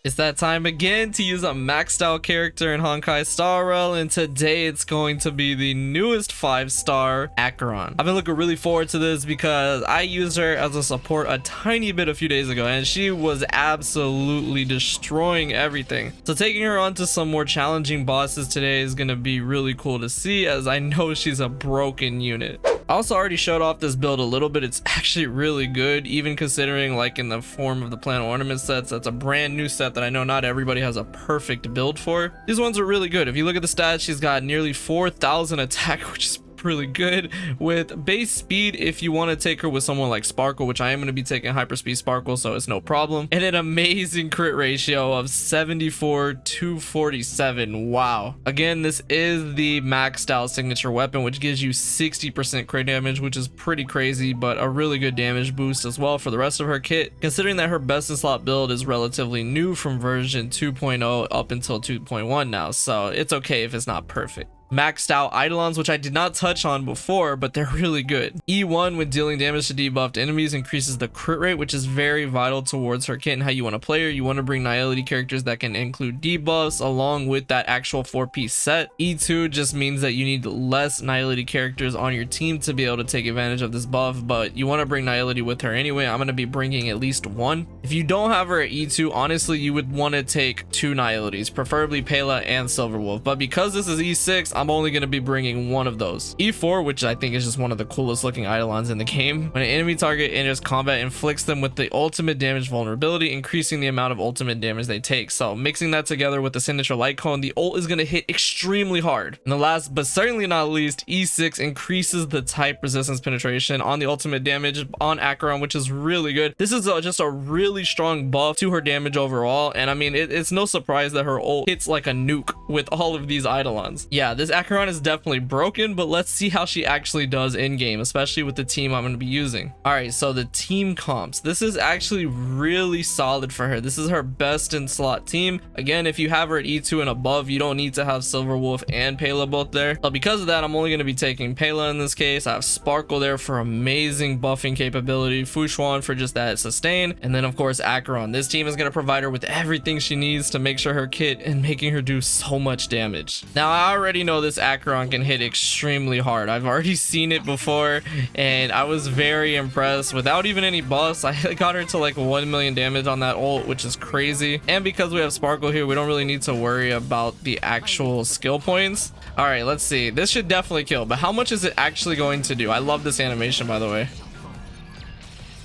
It's that time again to use a maxed out character in Honkai Star Rail, and today it's going to be the newest 5-star Acheron. I've been looking really forward to this because I used her as a support a tiny bit a few days ago and she was absolutely destroying everything. So taking her on to some more challenging bosses today is going to be really cool to see, as I know she's a broken unit. I also already showed off this build a little bit. It's actually really good, even considering like in the form of the planet ornament sets. That's a brand new set that I know not everybody has a perfect build for. These ones are really good. If you look at the stats, she's got nearly 4,000 attack, which is really good, with base speed if you want to take her with someone like Sparkle, which I am going to be taking hyperspeed Sparkle, so it's no problem, and an amazing crit ratio of 74-247. Wow. Again, this is the maxed out signature weapon, which gives you 60% crit damage, which is pretty crazy, but a really good damage boost as well for the rest of her kit, considering that her best in slot build is relatively new from version 2.0 up until 2.1 now, so it's okay if it's not perfect. Maxed out Eidolons, which I did not touch on before, but they're really good. E1, when dealing damage to debuffed enemies, increases the crit rate, which is very vital towards her kit and how you want to play her. You want to bring Nihility characters that can include debuffs along with that actual 4-piece set. E2 just means that you need less Nihility characters on your team to be able to take advantage of this buff, but you want to bring Nihility with her anyway. I'm going to be bringing at least one. If you don't have her at E2, honestly, you would want to take 2 Nihilities, preferably Pela and Silverwolf, but because this is E6, I'm only going to be bringing one of those. E4, which I think is just one of the coolest looking Eidolons in the game. When an enemy target enters combat, inflicts them with the ultimate damage vulnerability, increasing the amount of ultimate damage they take. So mixing that together with the signature light cone, the ult is going to hit extremely hard. And the last but certainly not least, E6 increases the type resistance penetration on the ultimate damage on Acheron, which is really good. This is just a really strong buff to her damage overall, and I mean it's no surprise that her ult hits like a nuke with all of these Eidolons. Yeah, this Acheron is definitely broken, but let's see how she actually does in game, especially with the team I'm going to be using. All right, so the team comps, this is actually really solid for her. This is her best in slot team. Again, if you have her at E2 and above, you don't need to have Silverwolf and Pela both there. But because of that, I'm only going to be taking Pela in this case. I have Sparkle there for amazing buffing capability, Fushuan for just that sustain, and then of course Acheron. This team is going to provide her with everything she needs to make sure her kit and making her do so much damage. Now I already know this Acheron can hit extremely hard. I've already seen it before and I was very impressed. Without even any buffs, I got her to like 1 million damage on that ult, which is crazy. And because we have Sparkle here, we don't really need to worry about the actual skill points. All right, let's see. This should definitely kill, but how much is it actually going to do? I love this animation, by the way.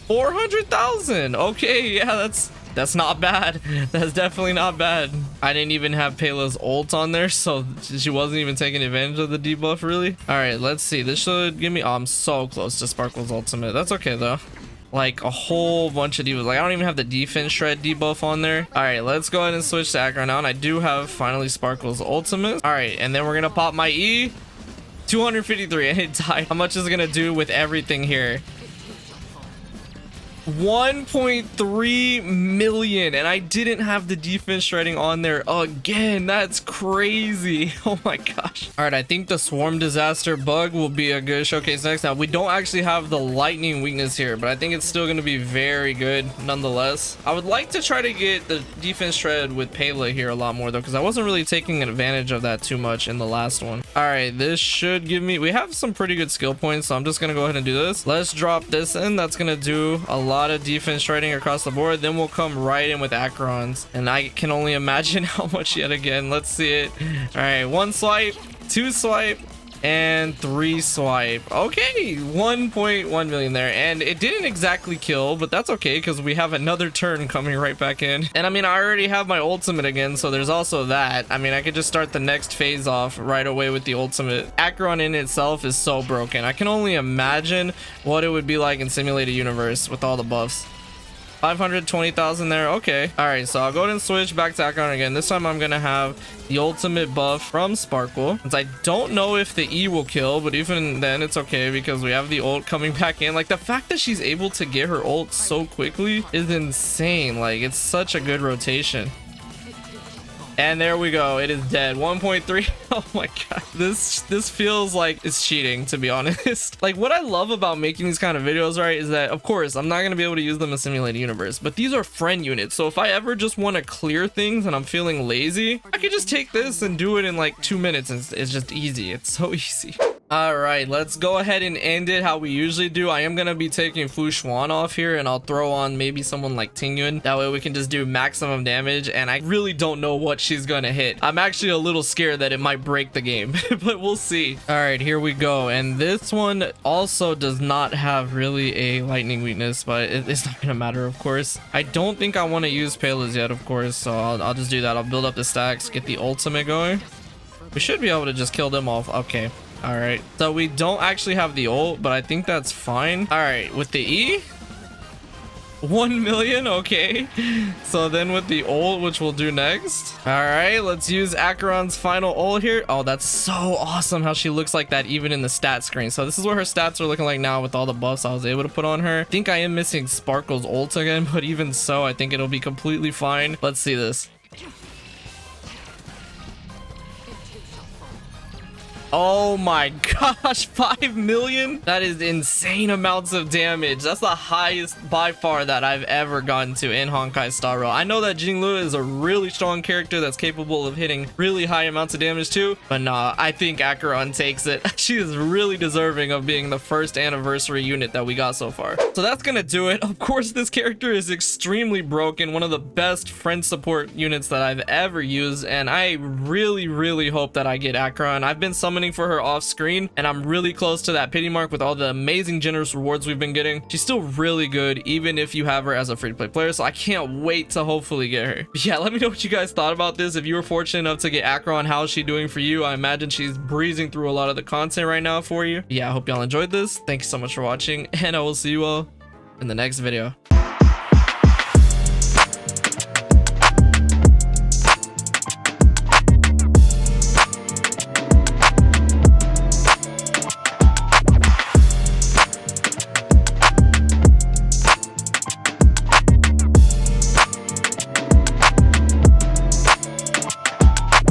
400,000. Okay, yeah, that's not bad. That's definitely not bad. I didn't even have Pela's ult on there, so she wasn't even taking advantage of the debuff, really. All right, let's see. This should give me... Oh, I'm so close to Sparkle's ultimate. That's okay, though. Like, a whole bunch of debuffs. Like, I don't even have the defense shred debuff on there. All right, let's go ahead and switch to Acheron now, and I do have, finally, Sparkle's ultimate. All right, and then we're going to pop my E. 253, and it died. How much is it going to do with everything here? 1.3 million, and I didn't have the defense shredding on there again. That's crazy. Oh my gosh. All right, I think the swarm disaster bug will be a good showcase next. Now we don't actually have the lightning weakness here, but I think it's still going to be very good nonetheless. I would like to try to get the defense shred with Pela here a lot more though, because I wasn't really taking advantage of that too much in the last one. All right, this should give me... We have some pretty good skill points, so I'm just going to go ahead and do this. Let's drop this in. That's going to do a lot of defense shredding across the board. Then we'll come right in with Acheron's, and I can only imagine how much yet again. Let's see it. All right, 1 swipe, 2 swipe, and 3 swipe. Okay, 1.1 million there, and it didn't exactly kill, but that's okay because we have another turn coming right back in. And I mean, I already have my ultimate again, so there's also that. I mean, I could just start the next phase off right away with the ultimate. Acheron in itself is so broken. I can only imagine what it would be like in Simulated Universe with all the buffs. 520,000 there. Okay. All right, so I'll go ahead and switch back to Acheron again. This time I'm gonna have the ultimate buff from Sparkle, since I don't know if the E will kill, but even then it's okay because we have the ult coming back in. Like, the fact that she's able to get her ult so quickly is insane. Like, it's such a good rotation. And there we go. It is dead. 1.3. Oh my god. This feels like it's cheating, to be honest. Like, what I love about making these kind of videos, right, is that, of course, I'm not going to be able to use them in Simulated Universe, but these are friend units. So if I ever just want to clear things and I'm feeling lazy, I could just take this and do it in like 2 minutes. And it's just easy. It's so easy. All right, let's go ahead and end it how we usually do. I am going to be taking Fu Xuan off here, and I'll throw on maybe someone like Tingyun. That way we can just do maximum damage, and I really don't know what she's going to hit. I'm actually a little scared that it might break the game, but we'll see. All right, here we go. And this one also does not have really a lightning weakness, but it's not going to matter, of course. I don't think I want to use Palas yet, of course, so I'll just do that. I'll build up the stacks, get the ultimate going. We should be able to just kill them off. Okay. All right, so we don't actually have the ult, but I think that's fine. All right, with the E, 1 million. Okay, so then with the ult, which we'll do next. All right, let's use Acheron's final ult here. Oh, that's so awesome how she looks like that even in the stat screen. So this is what her stats are looking like now with all the buffs I was able to put on her. I think I am missing Sparkle's ult again, but even so, I think it'll be completely fine. Let's see this. Oh my gosh, 5 million? That is insane amounts of damage. That's the highest by far that I've ever gotten to in Honkai Star Rail. I know that Jinglu is a really strong character that's capable of hitting really high amounts of damage too, but nah, I think Acheron takes it. She is really deserving of being the first anniversary unit that we got so far. So that's gonna do it. Of course, this character is extremely broken, one of the best friend support units that I've ever used, and I really hope that I get Acheron. I've been summoning for her off screen, and I'm really close to that pity mark with all the amazing generous rewards we've been getting. She's still really good even if you have her as a free-to-play player, so I can't wait to hopefully get her. But yeah, let me know what you guys thought about this. If you were fortunate enough to get Acheron, how is she doing for you? I imagine she's breezing through a lot of the content right now for you. Yeah, I hope y'all enjoyed this. Thank you so much for watching, and I will see you all in the next video.